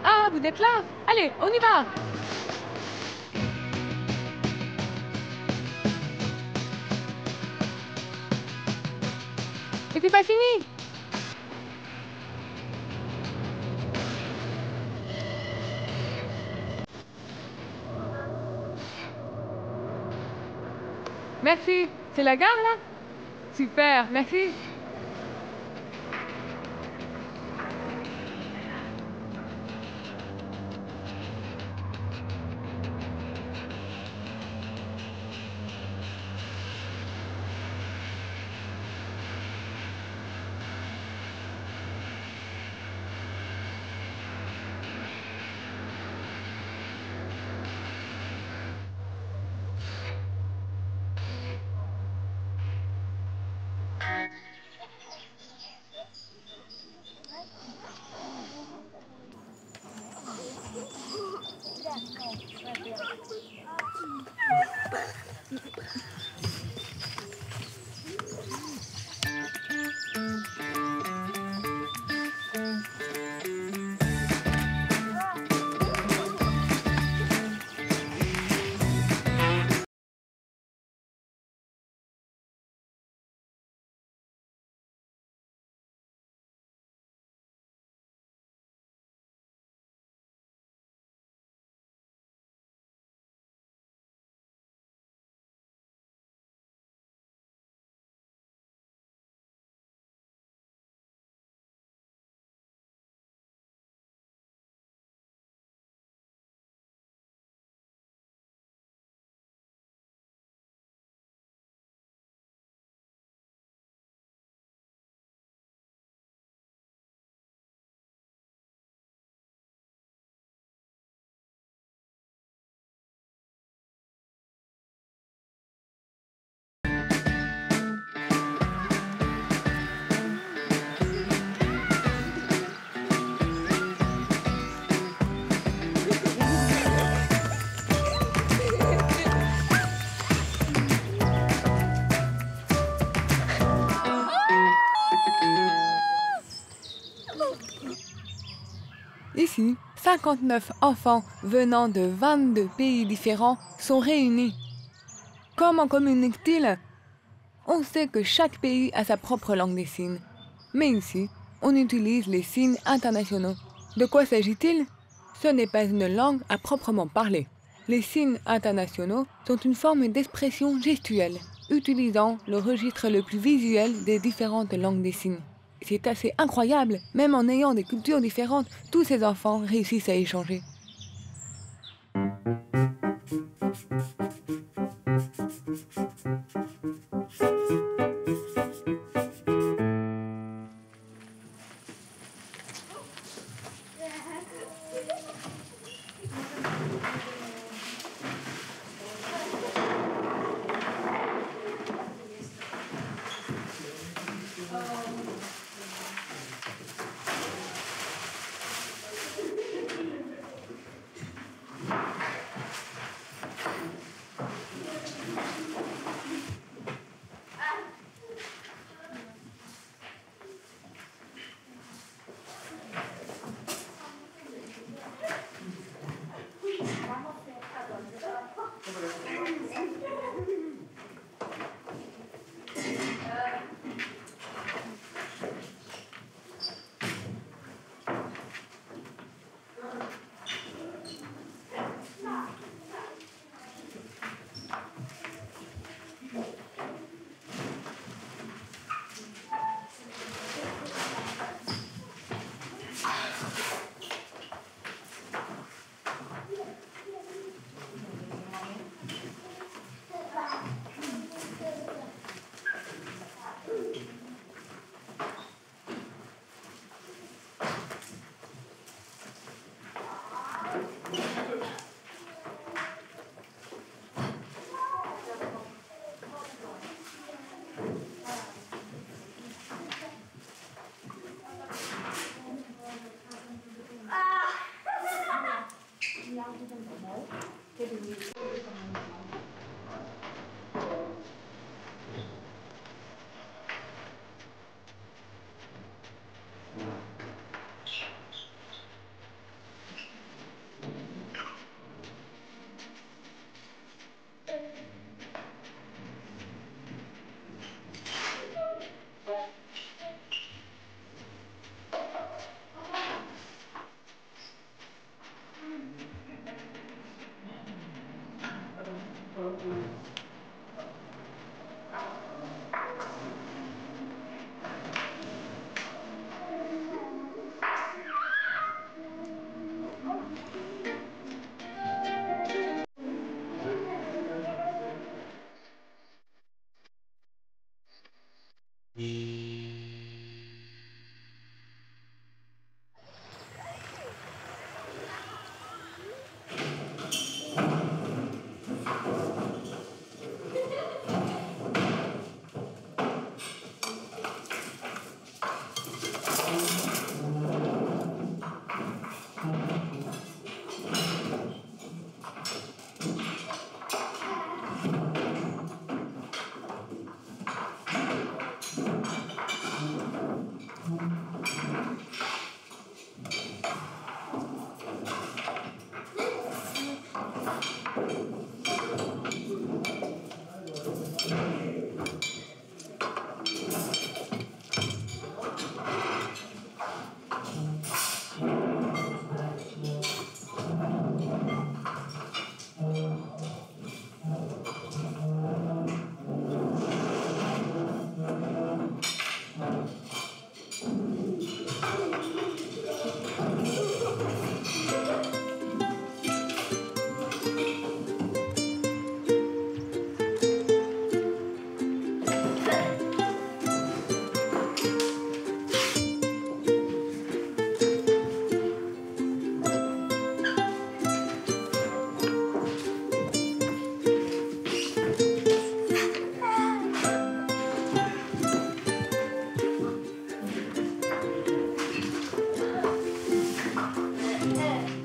Ah, vous êtes là? Allez, on y va! Et c'est pas fini! Merci. C'est la gare, là? Super, merci. Ici, 59 enfants venant de 22 pays différents sont réunis. Comment communiquent-ils? On sait que chaque pays a sa propre langue des signes. Mais ici, on utilise les signes internationaux. De quoi s'agit-il? Ce n'est pas une langue à proprement parler. Les signes internationaux sont une forme d'expression gestuelle, utilisant le registre le plus visuel des différentes langues des signes. C'est assez incroyable, même en ayant des cultures différentes, tous ces enfants réussissent à échanger.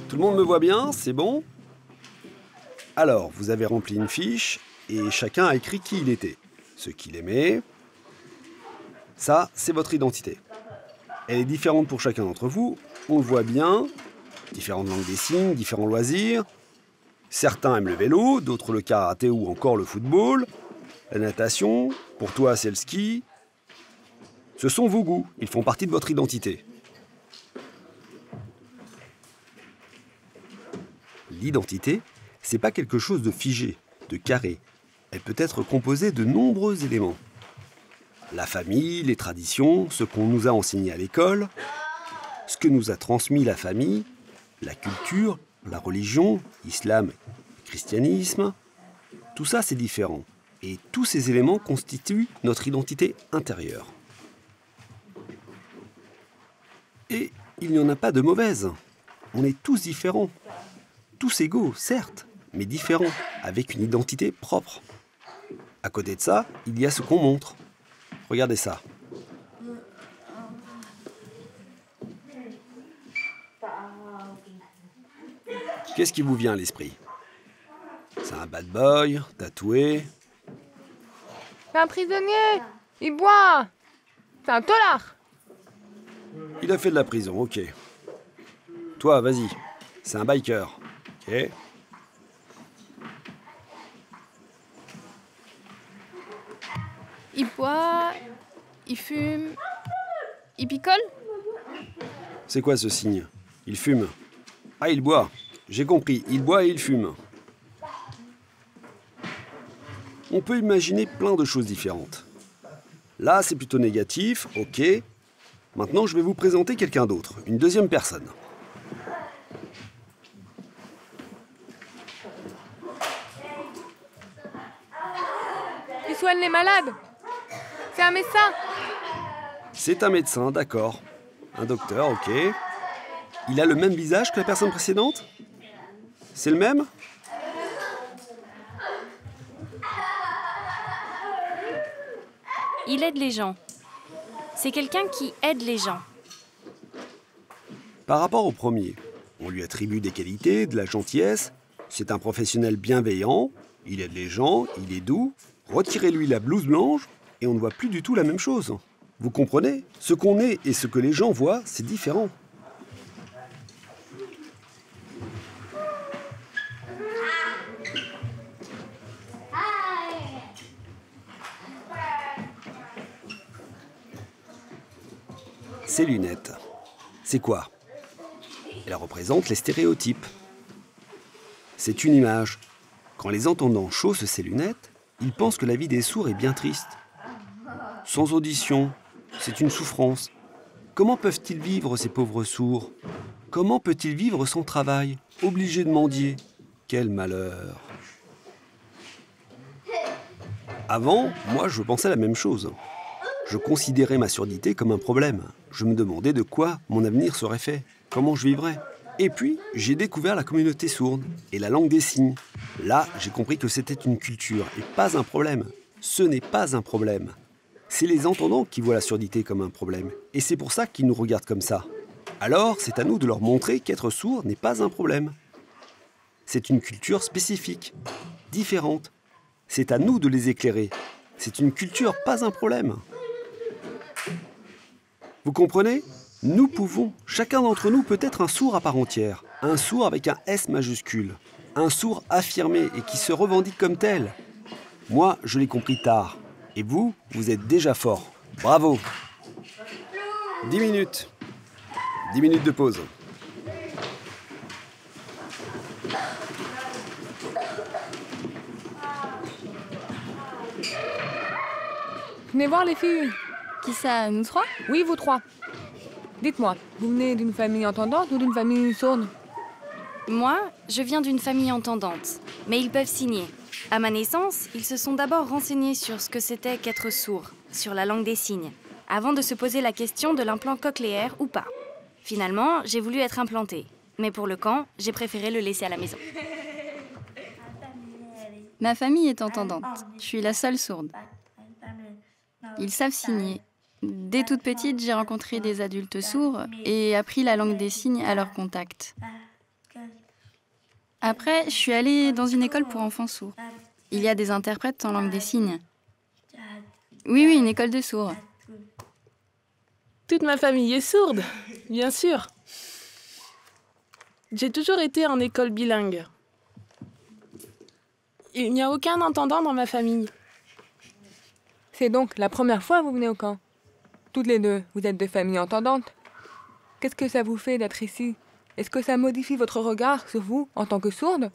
Tout le monde me voit bien, c'est bon? Alors, vous avez rempli une fiche et chacun a écrit qui il était, ce qu'il aimait. Ça, c'est votre identité. Elle est différente pour chacun d'entre vous, on le voit bien. Différentes langues des signes, différents loisirs. Certains aiment le vélo, d'autres le karaté ou encore le football. La natation, pour toi c'est le ski. Ce sont vos goûts, ils font partie de votre identité. L'identité, c'est pas quelque chose de figé, de carré. Elle peut être composée de nombreux éléments. La famille, les traditions, ce qu'on nous a enseigné à l'école, ce que nous a transmis la famille, la culture, la religion, islam, christianisme. Tout ça, c'est différent. Et tous ces éléments constituent notre identité intérieure. Et il n'y en a pas de mauvaise. On est tous différents. Tous égaux, certes, mais différents, avec une identité propre. À côté de ça, il y a ce qu'on montre. Regardez ça. Qu'est-ce qui vous vient à l'esprit? C'est un bad boy, tatoué. C'est un prisonnier. Il boit. C'est un tolard. Il a fait de la prison, ok. Toi, vas-y. C'est un biker. Ok. Il boit, il fume, il picole. C'est quoi ce signe? Il fume. Ah, il boit. J'ai compris. Il boit et il fume. On peut imaginer plein de choses différentes. Là, c'est plutôt négatif, ok. Maintenant, je vais vous présenter quelqu'un d'autre, une deuxième personne. Il soigne les malades. C'est un médecin. C'est un médecin, d'accord. Un docteur, ok. Il a le même visage que la personne précédente? C'est le même? Il aide les gens. C'est quelqu'un qui aide les gens. Par rapport au premier, On lui attribue des qualités, de la gentillesse. C'est un professionnel bienveillant, il aide les gens, il est doux. Retirez-lui la blouse blanche et on ne voit plus du tout la même chose. Vous comprenez? Ce qu'on est et ce que les gens voient, c'est différent. Ces lunettes, c'est quoi? Elles représentent les stéréotypes. C'est une image. Quand les entendants chaussent ces lunettes, ils pensent que la vie des sourds est bien triste. Sans audition, c'est une souffrance. Comment peuvent-ils vivre, ces pauvres sourds? Comment peut-il vivre sans travail, obligé de mendier? Quel malheur! Avant, moi, je pensais la même chose. Je considérais ma surdité comme un problème. Je me demandais de quoi mon avenir serait fait, comment je vivrais. Et puis, j'ai découvert la communauté sourde et la langue des signes. Là, j'ai compris que c'était une culture et pas un problème. Ce n'est pas un problème. C'est les entendants qui voient la surdité comme un problème. Et c'est pour ça qu'ils nous regardent comme ça. Alors, c'est à nous de leur montrer qu'être sourd n'est pas un problème. C'est une culture spécifique, différente. C'est à nous de les éclairer. C'est une culture, pas un problème. Vous comprenez? Nous pouvons, chacun d'entre nous peut être un sourd à part entière. Un sourd avec un S majuscule. Un sourd affirmé et qui se revendique comme tel. Moi, je l'ai compris tard. Et vous, vous êtes déjà fort. Bravo! 10 minutes. 10 minutes de pause. Venez voir les filles. Qui ça, nous trois? Oui, vous trois. Dites-moi, vous venez d'une famille entendante ou d'une famille sourde? Moi, je viens d'une famille entendante, mais ils peuvent signer. À ma naissance, ils se sont d'abord renseignés sur ce que c'était qu'être sourd, sur la langue des signes, avant de se poser la question de l'implant cochléaire ou pas. Finalement, j'ai voulu être implantée, mais pour le camp, j'ai préféré le laisser à la maison. Ma famille est entendante. Je suis la seule sourde. Ils savent signer. Dès toute petite, j'ai rencontré des adultes sourds et appris la langue des signes à leur contact. Après, je suis allée dans une école pour enfants sourds. Il y a des interprètes en langue des signes. Oui, une école de sourds. Toute ma famille est sourde, bien sûr. J'ai toujours été en école bilingue. Il n'y a aucun entendant dans ma famille. C'est donc la première fois que vous venez au camp? Toutes les deux, vous êtes de famille entendante. Qu'est-ce que ça vous fait d'être ici? Est-ce que ça modifie votre regard sur vous en tant que sourde?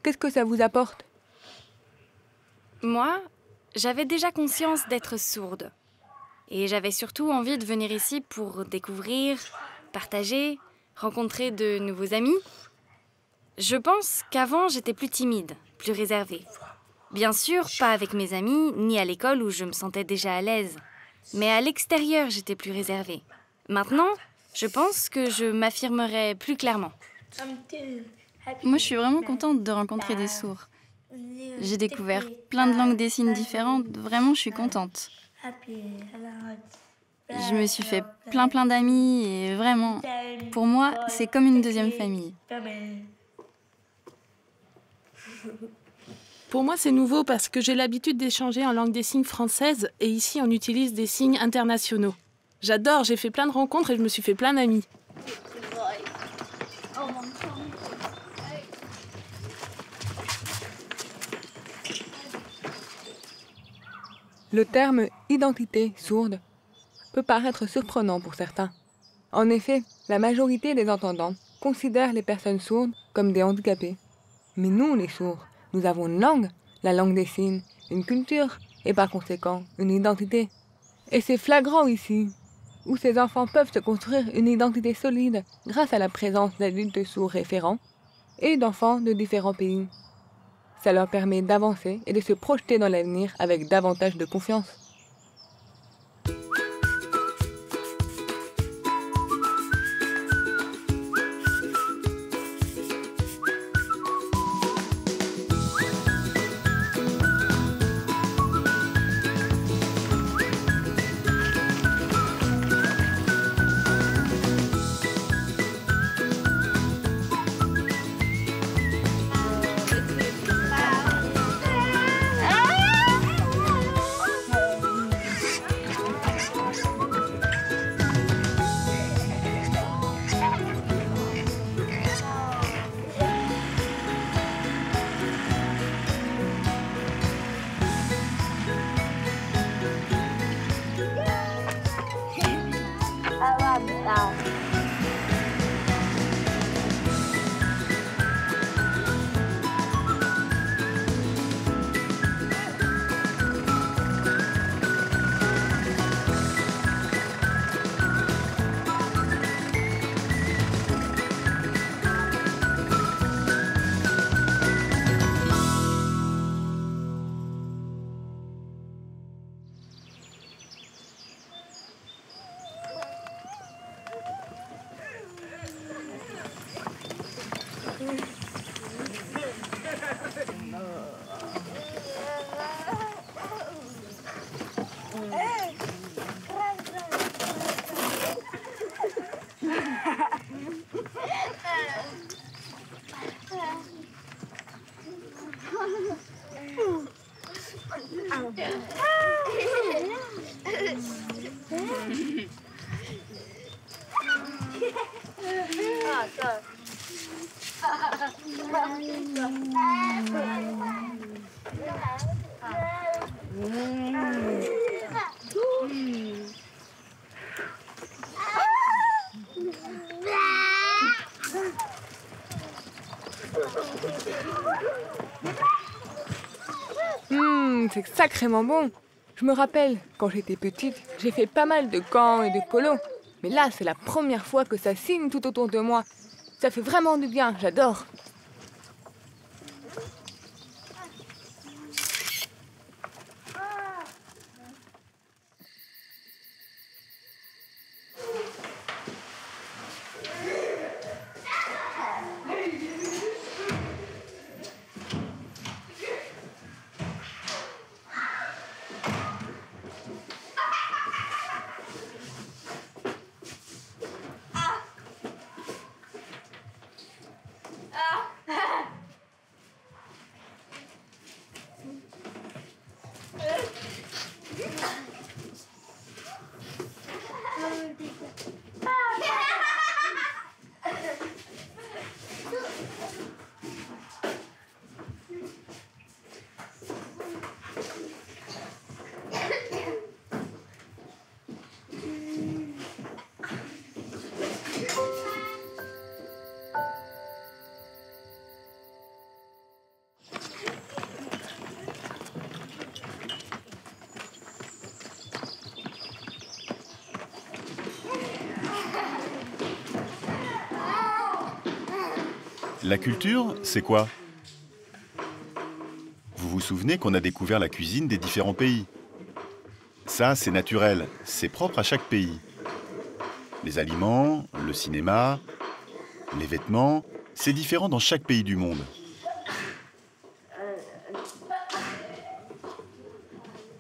Qu'est-ce que ça vous apporte? Moi, j'avais déjà conscience d'être sourde. Et j'avais surtout envie de venir ici pour découvrir, partager, rencontrer de nouveaux amis. Je pense qu'avant, j'étais plus timide, plus réservée. Bien sûr, pas avec mes amis, ni à l'école où je me sentais déjà à l'aise. Mais à l'extérieur, j'étais plus réservée. Maintenant, je pense que je m'affirmerai plus clairement. Moi, je suis vraiment contente de rencontrer des sourds. J'ai découvert plein de langues des signes différentes. Vraiment, je suis contente. Je me suis fait plein d'amis et vraiment, pour moi, c'est comme une deuxième famille. Pour moi, c'est nouveau parce que j'ai l'habitude d'échanger en langue des signes française et ici, on utilise des signes internationaux. J'adore, j'ai fait plein de rencontres et je me suis fait plein d'amis. Le terme « identité sourde » peut paraître surprenant pour certains. En effet, la majorité des entendants considèrent les personnes sourdes comme des handicapés. Mais nous, les sourds, nous avons une langue, la langue des signes, une culture et par conséquent une identité. Et c'est flagrant ici, où ces enfants peuvent se construire une identité solide grâce à la présence d'adultes sourds référents et d'enfants de différents pays. Ça leur permet d'avancer et de se projeter dans l'avenir avec davantage de confiance. C'est sacrément bon. Je me rappelle, quand j'étais petite, j'ai fait pas mal de gants et de colos. Mais là, c'est la première fois que ça signe tout autour de moi. Ça fait vraiment du bien, j'adore. La culture, c'est quoi? Vous vous souvenez qu'on a découvert la cuisine des différents pays? Ça, c'est naturel, c'est propre à chaque pays. Les aliments, le cinéma, les vêtements, c'est différent dans chaque pays du monde.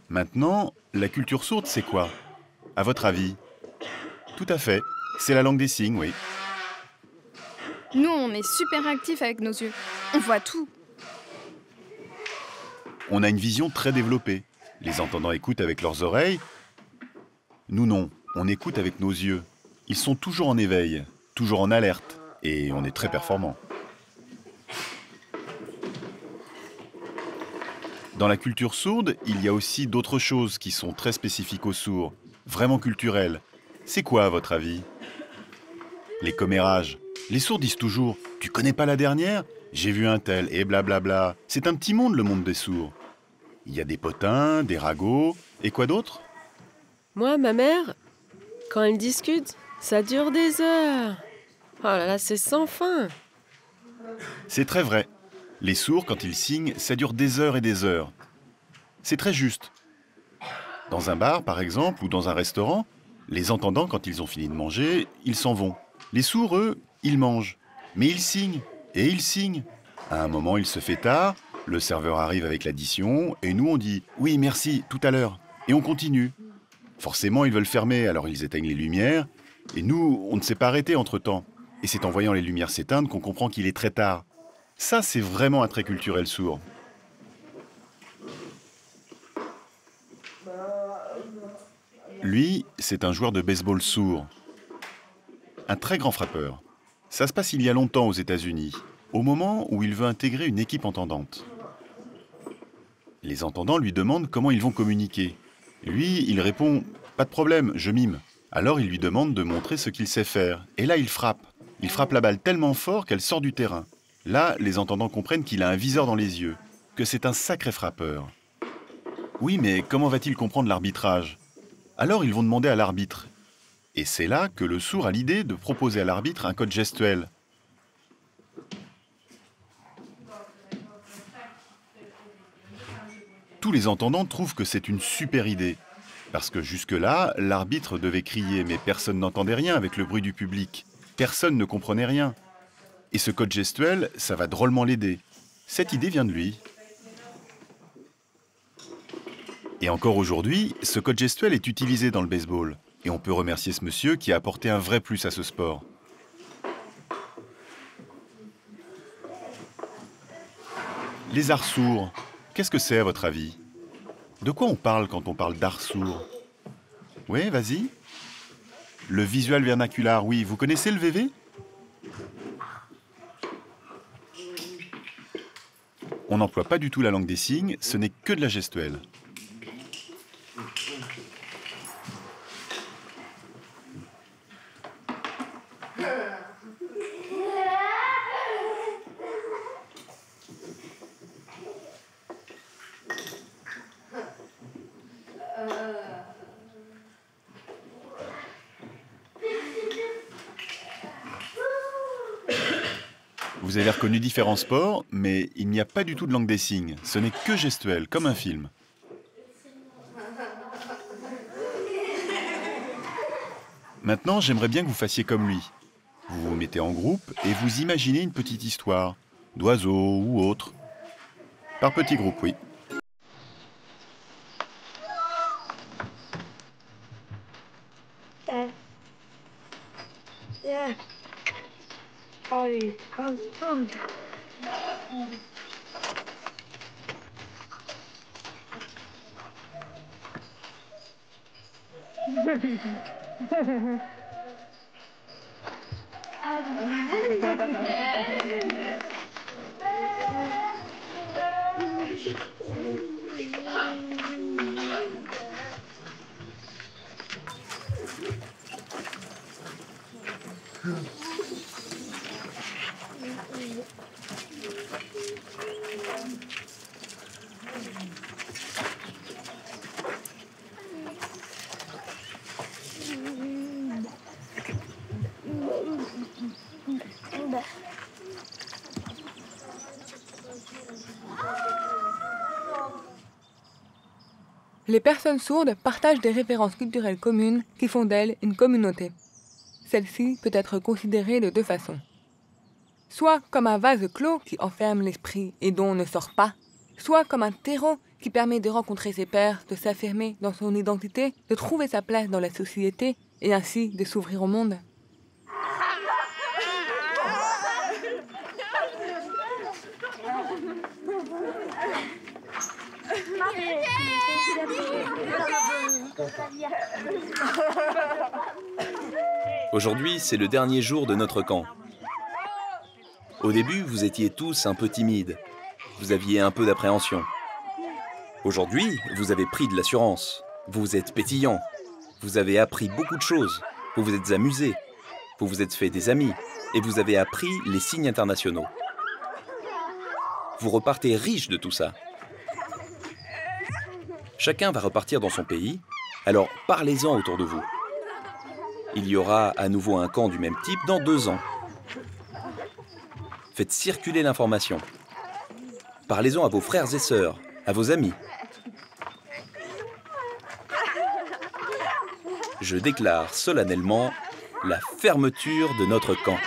Maintenant, la culture sourde, c'est quoi? À votre avis? Tout à fait, c'est la langue des signes, oui. Nous, on est super actifs avec nos yeux. On voit tout. On a une vision très développée. Les entendants écoutent avec leurs oreilles. Nous non, on écoute avec nos yeux. Ils sont toujours en éveil, toujours en alerte, et on est très performants. Dans la culture sourde, il y a aussi d'autres choses qui sont très spécifiques aux sourds, vraiment culturelles. C'est quoi à votre avis? Les commérages. Les sourds disent toujours « Tu connais pas la dernière? J'ai vu un tel, et blablabla. » C'est un petit monde, le monde des sourds. Il y a des potins, des ragots, et quoi d'autre? Moi, ma mère, quand elle discute, ça dure des heures. Oh là là, c'est sans fin. C'est très vrai. Les sourds, quand ils signent, ça dure des heures et des heures. C'est très juste. Dans un bar, par exemple, ou dans un restaurant, les entendants, quand ils ont fini de manger, ils s'en vont. Les sourds, eux, ils mangent. Mais ils signent, et ils signent. À un moment, il se fait tard, le serveur arrive avec l'addition, et nous, on dit « Oui, merci, tout à l'heure ». Et on continue. Forcément, ils veulent fermer, alors ils éteignent les lumières, et nous, on ne s'est pas arrêté entre-temps. Et c'est en voyant les lumières s'éteindre qu'on comprend qu'il est très tard. Ça, c'est vraiment un trait culturel sourd. Lui, c'est un joueur de baseball sourd. Un très grand frappeur. Ça se passe il y a longtemps aux États-Unis, au moment où il veut intégrer une équipe entendante. Les entendants lui demandent comment ils vont communiquer. Lui, il répond « Pas de problème, je mime ». Alors il lui demande de montrer ce qu'il sait faire. Et là, il frappe. Il frappe la balle tellement fort qu'elle sort du terrain. Là, les entendants comprennent qu'il a un viseur dans les yeux, que c'est un sacré frappeur. Oui, mais comment va-t-il comprendre l'arbitrage? Alors ils vont demander à l'arbitre. Et c'est là que le sourd a l'idée de proposer à l'arbitre un code gestuel. Tous les entendants trouvent que c'est une super idée. Parce que jusque-là, l'arbitre devait crier, mais personne n'entendait rien avec le bruit du public. Personne ne comprenait rien. Et ce code gestuel, ça va drôlement l'aider. Cette idée vient de lui. Et encore aujourd'hui, ce code gestuel est utilisé dans le baseball. Et on peut remercier ce monsieur qui a apporté un vrai plus à ce sport. Les arts sourds, qu'est-ce que c'est à votre avis? De quoi on parle quand on parle d'art sourd? Oui, vas-y. Le visuel vernaculaire, oui. Vous connaissez le VV? On n'emploie pas du tout la langue des signes, ce n'est que de la gestuelle. Vous avez reconnu différents sports, mais il n'y a pas du tout de langue des signes. Ce n'est que gestuel, comme un film. Maintenant, j'aimerais bien que vous fassiez comme lui. Vous vous mettez en groupe et vous imaginez une petite histoire, d'oiseaux ou autre. Par petits groupes, oui. Les personnes sourdes partagent des références culturelles communes qui font d'elles une communauté. Celle-ci peut être considérée de deux façons. Soit comme un vase clos qui enferme l'esprit et dont on ne sort pas, soit comme un terreau qui permet de rencontrer ses pairs, de s'affirmer dans son identité, de trouver sa place dans la société et ainsi de s'ouvrir au monde. Aujourd'hui, c'est le dernier jour de notre camp. Au début, vous étiez tous un peu timides. Vous aviez un peu d'appréhension. Aujourd'hui, vous avez pris de l'assurance. Vous êtes pétillants. Vous avez appris beaucoup de choses. Vous vous êtes amusés. Vous vous êtes fait des amis. Et vous avez appris les signes internationaux. Vous repartez riche de tout ça. Chacun va repartir dans son pays, alors parlez-en autour de vous. Il y aura à nouveau un camp du même type dans 2 ans. Faites circuler l'information. Parlez-en à vos frères et sœurs, à vos amis. Je déclare solennellement la fermeture de notre camp.